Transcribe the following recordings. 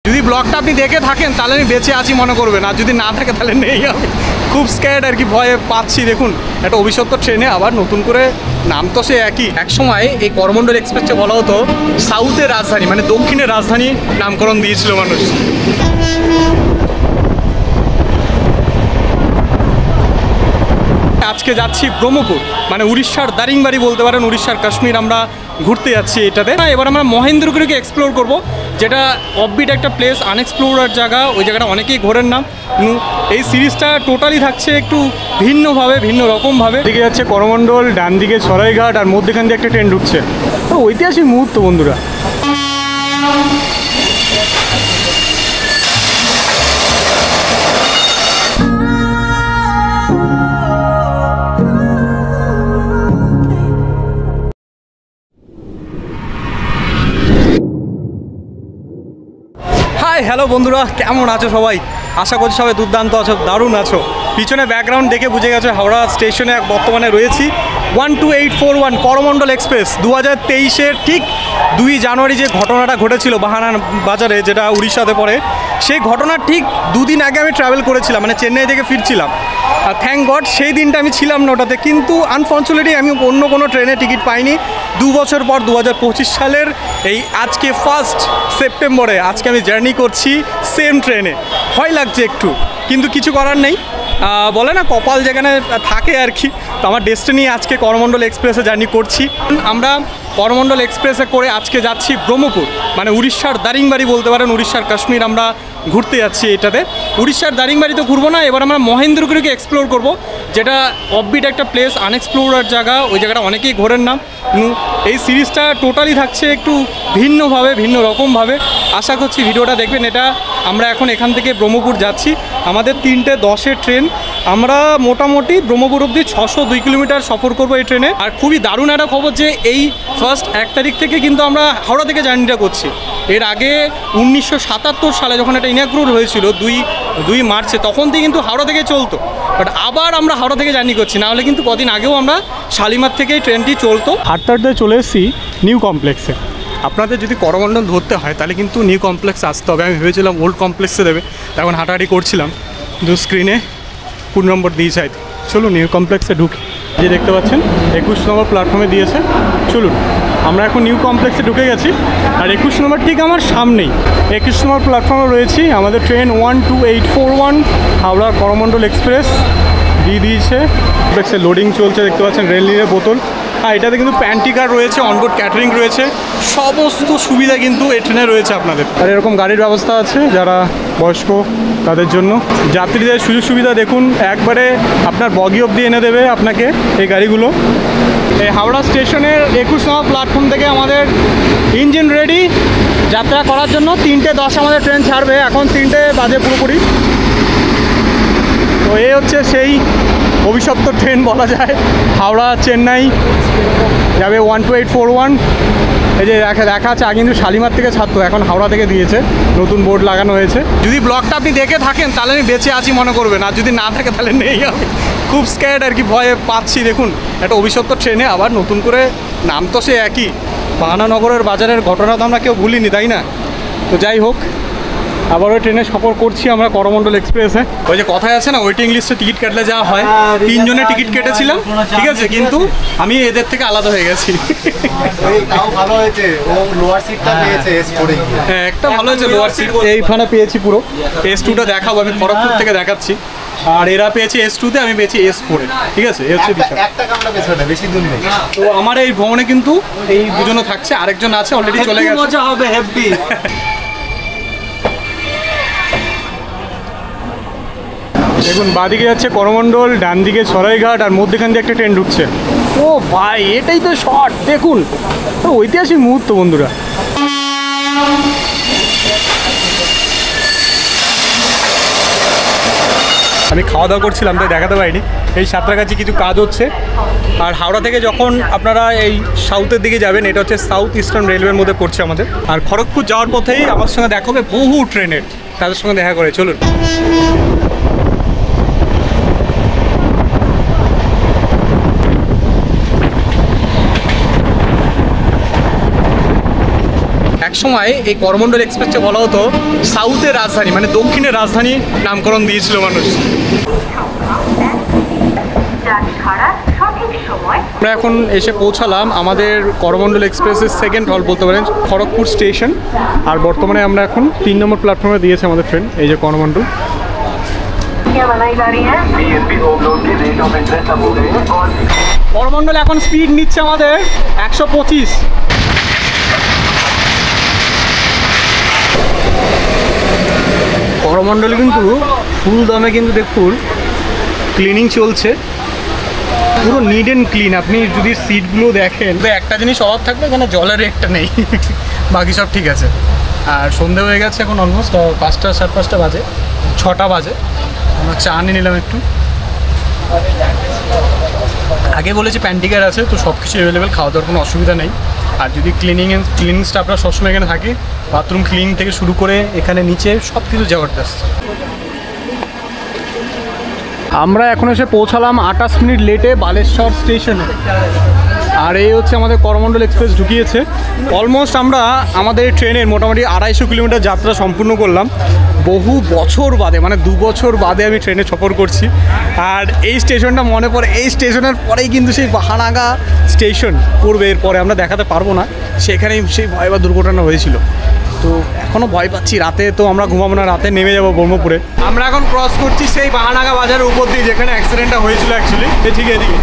যদি ব্লগটা আপনি দেখে থাকেন তাহলে আমি বেঁচে আছি মনে করবেন, আর যদি না থাকে তাহলে নেই। আমি খুব স্ক্যার্ড আর কি, ভয়ে পাচ্ছি। দেখুন একটা অভিশপ্ত ট্রেনে আবার নতুন করে, নাম তো সে একই। এক সময় এই করমণ্ডল এক্সপ্রেসকে বলা হতো সাউথের রাজধানী, মানে দক্ষিণের রাজধানী নামকরণ দিয়েছিল মানুষ। আজকে যাচ্ছি ব্রহ্মপুর, মানে উড়িষ্যার দারিংবাড়ি বলতে পারেন, উড়িষ্যার কাশ্মীর আমরা ঘুরতে যাচ্ছি এটাতে। এবার আমরা মহেন্দ্রগিরিকে এক্সপ্লোর করব, যেটা অফবিট একটা প্লেস, আনএক্সপ্লোরার জায়গা। ওই জায়গাটা অনেকেই ঘোরেন না। এই সিরিজটা টোটালি থাকছে একটু ভিন্নভাবে, ভিন্ন রকমভাবে। দিকে যাচ্ছে করমণ্ডল, ডান দিকে সরাইঘাট, আর মধ্যেখান দিয়ে একটা ট্রেন ঢুকছে। ঐতিহাসিক মুহূর্ত বন্ধুরা। হ্যালো বন্ধুরা, কেমন আছো সবাই? আশা করছি সবাই দুর্দান্ত আছো, দারুণ আছো। পিছনে ব্যাকগ্রাউন্ড দেখে বুঝে গেছে হাওড়া স্টেশনে বর্তমানে রয়েছি। 12841 করমণ্ডল এক্সপ্রেস 2023-এর ঠিক 2 জানুয়ারি যে ঘটনাটা ঘটেছিল বাহানা বাজারে, যেটা উড়িষ্যাতে পড়ে, সেই ঘটনার ঠিক 2 দিন আগে আমি ট্রাভেল করেছিলাম, মানে চেন্নাই থেকে ফিরছিলাম। আর থ্যাংক গড সেই দিনটা আমি ছিলাম না ওটাতে, কিন্তু আনফর্চুনেটলি আমি অন্য কোনো ট্রেনে টিকিট পাইনি। 2 বছর পর 2025 সালের এই আজকে 1 সেপ্টেম্বরে আজকে আমি জার্নি করছি সেম ট্রেনে। ভয় লাগছে একটু, কিন্তু কিছু করার নেই। বলে না কপাল যেখানে থাকে আর কি। তো আমার ডেস্টিনি আজকে করমণ্ডল এক্সপ্রেসে জার্নি করছি। আমরা করমণ্ডল এক্সপ্রেসে করে আজকে যাচ্ছি ব্রহ্মপুর, মানে উড়িষ্যার দারিংবাড়ি বলতে পারেন, উড়িষ্যার কাশ্মীর আমরা ঘুরতে যাচ্ছি এটাতে। উড়িষ্যার দারিংবাড়ি তো ঘুরবো না, এবার আমরা মহেন্দ্রগিরিকে এক্সপ্লোর করব, যেটা অফবিট একটা প্লেস, আনএক্সপ্লোরার জায়গা। ওই জায়গাটা অনেকেই ঘোরেন না। এই সিরিজটা টোটালি থাকছে একটু ভিন্নভাবে, ভিন্ন রকমভাবে। আশা করছি ভিডিওটা দেখবেন। এটা আমরা এখন এখান থেকে ব্রহ্মপুর যাচ্ছি, আমাদের 3:10-এর ট্রেন। আমরা মোটামুটি ব্রহ্মপুর অবধি 602 কিলোমিটার সফর করবো এই ট্রেনে। আর খুবই দারুণ একটা খবর যে এই 1 তারিখ থেকে কিন্তু আমরা হাওড়া থেকে জার্নিটা করছি। এর আগে 1977 সালে যখন এটা ইনাগ্রেট হয়েছিল 2 মার্চে, তখন থেকে কিন্তু হাওড়া থেকে চলতো। বাট আবার আমরা হাওড়া থেকে জার্নি করছি, না হলে কিন্তু কদিন আগেও আমরা শালিমার থেকে ট্রেনটি চলতো। হাঁটতে চলে এসেছি নিউ কমপ্লেক্সে। আপনাদের যদি করমণ্ডল ধরতে হয় তাহলে কিন্তু নিউ কমপ্লেক্সে আসতে হবে। আমি ভেবেছিলাম ওল্ড কমপ্লেক্সে দেবে, তখন হাঁটাহাঁটি করছিলাম, কিন্তু স্ক্রিনে 2 নম্বর দিয়েছে। চলুন নিউ কমপ্লেক্সে ঢুকি। যে দেখতে পাচ্ছেন 21 নম্বর প্ল্যাটফর্মে দিয়েছে। চলুন, আমরা এখন নিউ কমপ্লেক্সে ঢুকে গেছি। আর 21 নম্বর ঠিক আমার সামনেই 21 নম্বর প্ল্যাটফর্মে রয়েছি। আমাদের ট্রেন 12841 হাওড়া করমণ্ডল এক্সপ্রেস দিয়ে দিয়েছে। কমপ্লেক্সে লোডিং চলছে, দেখতে পাচ্ছেন রেল নীলের বোতল। আর এটাতে কিন্তু প্যান্ট্রি কার রয়েছে, অনবোর্ড ক্যাটারিং রয়েছে, সমস্ত সুবিধা কিন্তু এই ট্রেনে রয়েছে আপনাদের। আর এরকম গাড়ির ব্যবস্থা আছে যারা বয়স্ক তাদের জন্য। যাত্রীদের সুযোগ সুবিধা দেখুন, একবারে আপনার বগি অবধি এনে দেবে আপনাকে এই গাড়িগুলো। এই হাওড়া স্টেশনের 21 নম্বর প্ল্যাটফর্ম থেকে আমাদের ইঞ্জিন রেডি যাত্রা করার জন্য। 3:10 আমাদের ট্রেন ছাড়বে, এখন 3টে বাজে পুরোপুরি। তো এই হচ্ছে সেই অভিশপ্ত ট্রেন বলা যায়, হাওড়া চেন্নাই যাবে 12841। এই যে দেখা আছে, আগে কিন্তু শালিমার থেকে ছাড়তো, এখন হাওড়া থেকে দিয়েছে, নতুন বোর্ড লাগানো হয়েছে। যদি ব্লগটা আপনি দেখে থাকেন তাহলে আমি বেঁচে আছি মনে করবেন, আর যদি না থাকে তাহলে নেই। আমি খুব স্ক্যার্ড আর কি, ভয়ে পাচ্ছি। দেখুন একটা অভিশপ্ত ট্রেনে আবার নতুন করে, নাম তো সে একই, বাহানানগরের বাজারের ঘটনা তো আমরা কেউ ভুলিনি, তাই না? তো যাই হোক, আবার ওই ট্রেনে সফর করছি আমরা করমণ্ডল এক্সপ্রেসে। ওই যে কথায় আছে না, ওয়েটিং লিস্টে টিকিট কাটলে যাওয়া হয়। 3 জনের টিকিট কেটেছিলাম, ঠিক আছে, কিন্তু আমি এদের থেকে আলাদা হয়ে গেছি। হ্যাঁ, একটা ভালো হয়েছে, লোয়ার সিট এইখানে পেয়েছি পুরো। S2টা দেখাবো, আমি খড়গপুর থেকে দেখাচ্ছি। আর এরা পেয়েছে S2-তে, আমি পেয়েছি S4-এ, ঠিক আছে। এই হচ্ছে বিষয়। তো আমার এই ভ্রমণে কিন্তু এই দুজনও থাকছে, আরেকজন আছে অলরেডি চলে গেছে। মজা হবে, হ্যাপি। দেখুন বাঁদিকে যাচ্ছে করমণ্ডল, ডান দিকে সরাইঘাট, আর মধ্যেখান দিয়ে একটা ট্রেন ঢুকছে। ও ভাই, এটাই তো শর্ট। দেখুন ঐতিহাসিক মুহূর্ত বন্ধুরা। আমি খাওয়া দাওয়া করছিলাম তাই দেখাতে পারিনি। এই সাঁতরাগাছি কিছু কাজ হচ্ছে। আর হাওড়া থেকে যখন আপনারা এই সাউথের দিকে যাবেন, এটা হচ্ছে সাউথ ইস্টার্ন রেলওয়ের মধ্যে পড়ছে আমাদের। আর খড়গপুর যাওয়ার পথেই আমার সঙ্গে দেখা হবে বহু ট্রেনের, তাদের সঙ্গে দেখা করে। চলুন। একসময় এই করমণ্ডল এক্সপ্রেসকে বলা হতো সাউথের রাজধানী, মানে দক্ষিণের রাজধানী নামকরণ দিয়েছিল মানুষ। আমরা এখন এসে পৌঁছালাম আমাদের করমণ্ডল এক্সপ্রেসের সেকেন্ড হল বলতে পারেন, খড়গপুর স্টেশন। আর বর্তমানে আমরা এখন 3 নম্বর প্ল্যাটফর্মে দিয়েছে আমাদের ট্রেন, এই যে করমণ্ডল। করমণ্ডল এখন স্পিড নিচ্ছে আমাদের 125। করমণ্ডল কিন্তু ফুল দমে কিন্তু দেখুন ক্লিনিং চলছে, পুরো নিড অ্যান্ড ক্লিন। আপনি যদি সিটগুলো দেখেন, একটা জিনিস অভাব থাকবে এখানে জলের একটা নেই, বাকি সব ঠিক আছে। আর সন্ধে হয়ে গেছে এখন অলমোস্ট 5টা 5:30 বাজে, 6টা বাজে। আমরা চা নিয়ে নিলাম একটু। আগে বলেছি প্যান্টিকার আছে, তো সব কিছু অ্যাভেলেবেল, খাওয়া দাওয়ার কোনো অসুবিধা নেই। আর যদি ক্লিনিং স্টাফরা সবসময় এখানে থাকে, বাথরুম ক্লিনিং থেকে শুরু করে এখানে নিচে সব কিছু জবরদস্ত। আমরা এখন এসে পৌঁছালাম 28 মিনিট লেটে বালেশ্বর স্টেশনে। আর এই হচ্ছে আমাদের করমণ্ডল এক্সপ্রেস ঢুকিয়েছে। অলমোস্ট আমরা আমাদের ট্রেনের মোটামুটি 250 কিলোমিটার যাত্রা সম্পূর্ণ করলাম। বহু বছর বাদে, মানে 2 বছর বাদে আমি ট্রেনে সফর করছি। আর এই স্টেশনটা মনে পড়ে, এই স্টেশনের পরেই কিন্তু সেই বাহানাগা স্টেশন পড়বে, এরপরে আমরা দেখাতে পারবো না, সেখানেই সেই ভয়াবহ দুর্ঘটনা হয়েছিল। তো এখনও ভয় পাচ্ছি, রাতে তো আমরা ঘুমাবো না, রাতে নেমে যাবো ব্রহ্মপুরে। আমরা এখন ক্রস করছি সেই বাহানাগা বাজারের উপর দিয়ে, যেখানে অ্যাক্সিডেন্টটা হয়েছিল অ্যাকচুয়ালি। ঠিক এদিকে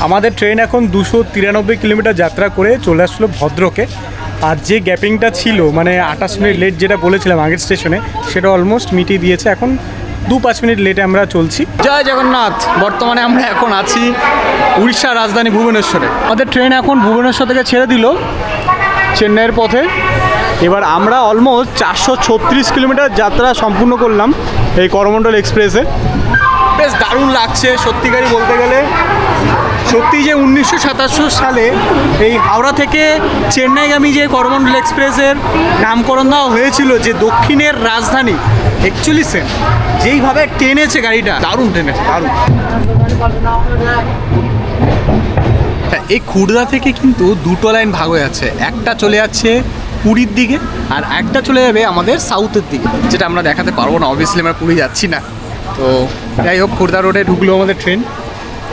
আমাদের ট্রেন এখন 293 কিলোমিটার যাত্রা করে চলে আসলো ভদ্রকে। আর যে গ্যাপিংটা ছিল, মানে 28 মিনিট লেট যেটা বলেছিলাম আগের স্টেশনে, সেটা অলমোস্ট মিটিয়ে দিয়েছে। এখন 2-5 মিনিট লেটে আমরা চলছি। জয় জগন্নাথ। বর্তমানে আমরা এখন আছি উড়িষ্যার রাজধানী ভুবনেশ্বরে। আমাদের ট্রেন এখন ভুবনেশ্বর থেকে ছেড়ে দিল চেন্নাইয়ের পথে। এবার আমরা অলমোস্ট 436 কিলোমিটার যাত্রা সম্পূর্ণ করলাম এই করমণ্ডল এক্সপ্রেসে। বেশ দারুণ লাগছে সত্যিকারই বলতে গেলে। সত্যি যে 1927 সালে এই হাওড়া থেকে চেন্নাইগামী যে করমণ্ডল এক্সপ্রেসের নামকরণ দেওয়া হয়েছিল, যে দক্ষিণের রাজধানী, অ্যাকচুয়ালি সেম যেইভাবে টেনেছে গাড়িটা, দারুণ টেনেছে, দারুণ। এই খুড়দা থেকে কিন্তু 2টো লাইন ভাগ হয়ে আছে, একটা চলে যাচ্ছে পুরীর দিকে আর একটা চলে যাবে আমাদের সাউথের দিকে, যেটা আমরা দেখাতে পারবো না, অবভিয়াসলি আমরা পুরী যাচ্ছি না। তো যাই হোক, খুড়দা রোডে ঢুকলো আমাদের ট্রেন,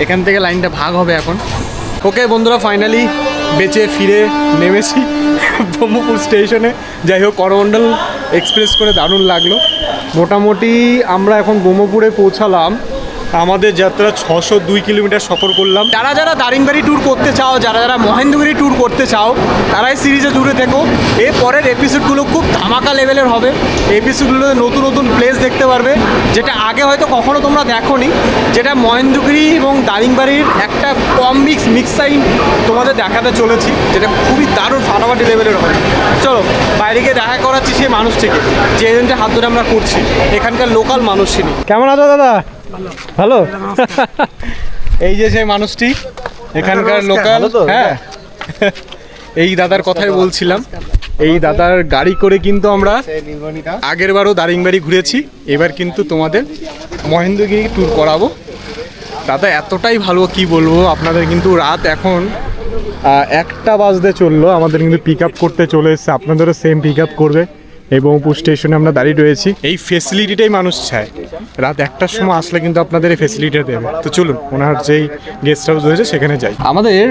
এখান থেকে লাইনটা ভাগ হবে এখন। ওকে বন্ধুরা, ফাইনালি বেঁচে ফিরে নেমেছি ব্রহ্মপুর স্টেশনে। যাই হোক, করমণ্ডল এক্সপ্রেস করে দারুণ লাগলো। মোটামুটি আমরা এখন ব্রহ্মপুরে পৌঁছালাম। আমাদের যাত্রা 602 কিলোমিটার সফর করলাম। যারা যারা দারিংবাড়ি ট্যুর করতে চাও, যারা যারা মহেন্দ্রগিরি ট্যুর করতে চাও, তারা এই সিরিজে জুড়ে থেকো। এর পরের এপিসোডগুলো খুব ধামাকা লেভেলের হবে। এপিসোডগুলোতে নতুন নতুন প্লেস দেখতে পারবে, যেটা আগে হয়তো কখনো তোমরা দেখোনি। যেটা মহেন্দ্রগিরি এবং দারিংবাড়ির একটা মিক্সাইন তোমাদের দেখাতে চলেছি, যেটা খুবই দারুণ ফাটাফাটি লেভেলের হবে। চলো বাইরে গিয়ে দেখা করাচ্ছি সেই মানুষটিকে, যে এজেন্টের হাত ধরে আমরা করছি, এখানকার লোকাল মানুষ চিনি। কেমন আছো দাদা? ভালো। এই যে সেই মানুষটি এখানকার লোকাল। হ্যাঁ, এই দাদার কথাই বলছিলাম। এই দাদার গাড়ি করে কিন্তু আমরা আগের বারও দারিংবাড়ি ঘুরেছি, এবার কিন্তু তোমাদের মহেন্দ্রগিরি ট্যুর করাবো। দাদা এতটাই ভালো, কি বলবো আপনাদের। কিন্তু রাত এখন 1টা বাজতে চললো, আমাদের কিন্তু পিক আপ করতে চলে এসছে। আপনাদেরও সেম পিক আপ করবে। এই ব্রহ্মপুর স্টেশনে আমরা দাঁড়িয়ে রয়েছি। এই ফেসিলিটিটাই মানুষ চায়, রাত 1টার সময় আসলে কিন্তু আপনাদের এই ফেসিলিটিটা দেবে। তো চলুন ওনার যেই গেস্ট হাউস রয়েছে সেখানে যাই। আমাদের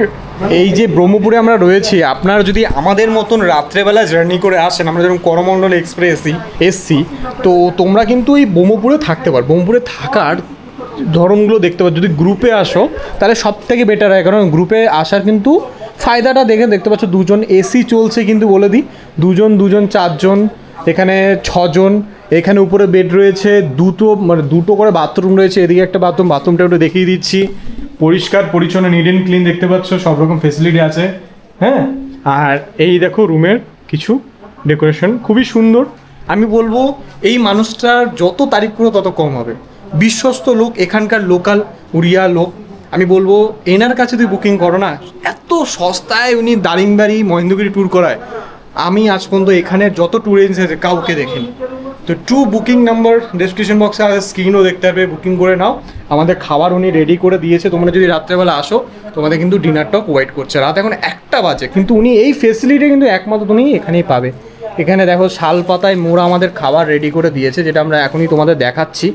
এই যে ব্রহ্মপুরে আমরা রয়েছি, আপনারা যদি আমাদের মতন রাত্রেবেলা জার্নি করে আসেন, আমরা যেরকম করমণ্ডল এক্সপ্রেসই এসছি, তো তোমরা কিন্তু এই ব্রহ্মপুরে থাকতে পারো। ব্রহ্মপুরে থাকার ধরনগুলো দেখতে পাচ্ছ। যদি গ্রুপে আসো তাহলে সব থেকে বেটার হয়, কারণ গ্রুপে আসার কিন্তু ফায়দাটা দেখতে পাচ্ছ। 2জন এসি চলছে, কিন্তু বলে দিই 2জন 4জন, এখানে 6জন। এখানে উপরে বেড রয়েছে, দুটো করে বাথরুম রয়েছে। এদিকে একটা বাথরুমটা একটু দেখিয়ে দিচ্ছি। পরিষ্কার পরিচ্ছন্ন, নিট অ্যান্ড ক্লিন দেখতে পাচ্ছ, সব রকম ফেসিলিটি আছে। হ্যাঁ, আর এই দেখো রুমের কিছু ডেকোরেশন খুবই সুন্দর। আমি বলবো এই মানুষটার যত তারিফ করো তত কম হবে। বিশ্বস্ত লোক, এখানকার লোকাল উড়িয়া লোক। আমি বলবো এনার কাছে তুই বুকিং করো না, এত সস্তায় উনি দারিংবাড়ি মহেন্দ্রগিরি ট্যুর করায়। আমি আজ পর্যন্ত এখানে যত ট্যুর এজেন্সি আছে কাউকে দেখিনি। তো বুকিং নাম্বার ডেসক্রিপশন বক্সে আর স্ক্রিনও দেখতে হবে, বুকিং করে নাও। আমাদের খাবার উনি রেডি করে দিয়েছে, তোমরা যদি রাত্রেবেলা আসো তোমাদের কিন্তু ডিনারটাও ওয়েট করছে। রাত এখন 1টা বাজে, কিন্তু উনি এই ফেসিলিটি কিন্তু একমাত্র তুমি এখানেই পাবে। এখানে দেখো শাল পাতায় মোড়া আমাদের খাবার রেডি করে দিয়েছে, যেটা আমরা এখনই তোমাদের দেখাচ্ছি।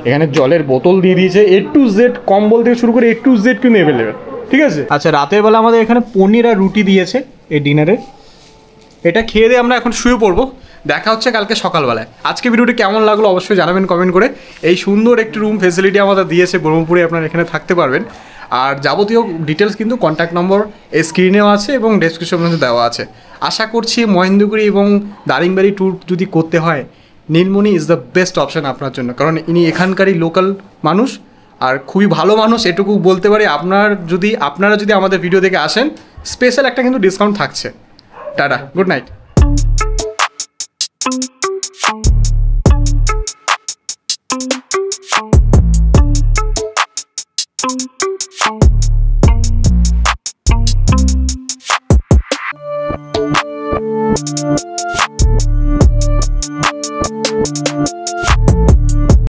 এখানে জলের বোতল দিয়ে দিয়েছে, A to Z কম্বল থেকে শুরু করে A to Z কিন্তু অ্যাভেলেবেল, ঠিক আছে। আচ্ছা, রাতের বেলা আমাদের এখানে পনির আর রুটি দিয়েছে এই ডিনারে। এটা খেয়ে দিয়ে আমরা এখন শুয়ে পড়বো। দেখা হচ্ছে কালকে সকালবেলায়। আজকে ভিডিওটি কেমন লাগলো অবশ্যই জানাবেন কমেন্ট করে। এই সুন্দর একটি রুম ফেসিলিটি আমাদের দিয়েছে ব্রহ্মপুরে, আপনারা এখানে থাকতে পারবেন। আর যাবতীয় ডিটেলস কিন্তু কন্ট্যাক্ট নম্বর এই স্ক্রিনেও আছে এবং ডেসক্রিপশনে দেওয়া আছে। আশা করছি মহেন্দ্রগিরি এবং দারিংবাড়ি ট্যুর যদি করতে হয়, নীলমণি ইজ দ্য বেস্ট অপশান আপনার জন্য, কারণ ইনি এখানকারই লোকাল মানুষ আর খুবই ভালো মানুষ, এটুকু বলতে পারি। আপনারা যদি আমাদের ভিডিও দেখে আসেন, স্পেশাল একটা কিন্তু ডিসকাউন্ট থাকছে। Tata, good night.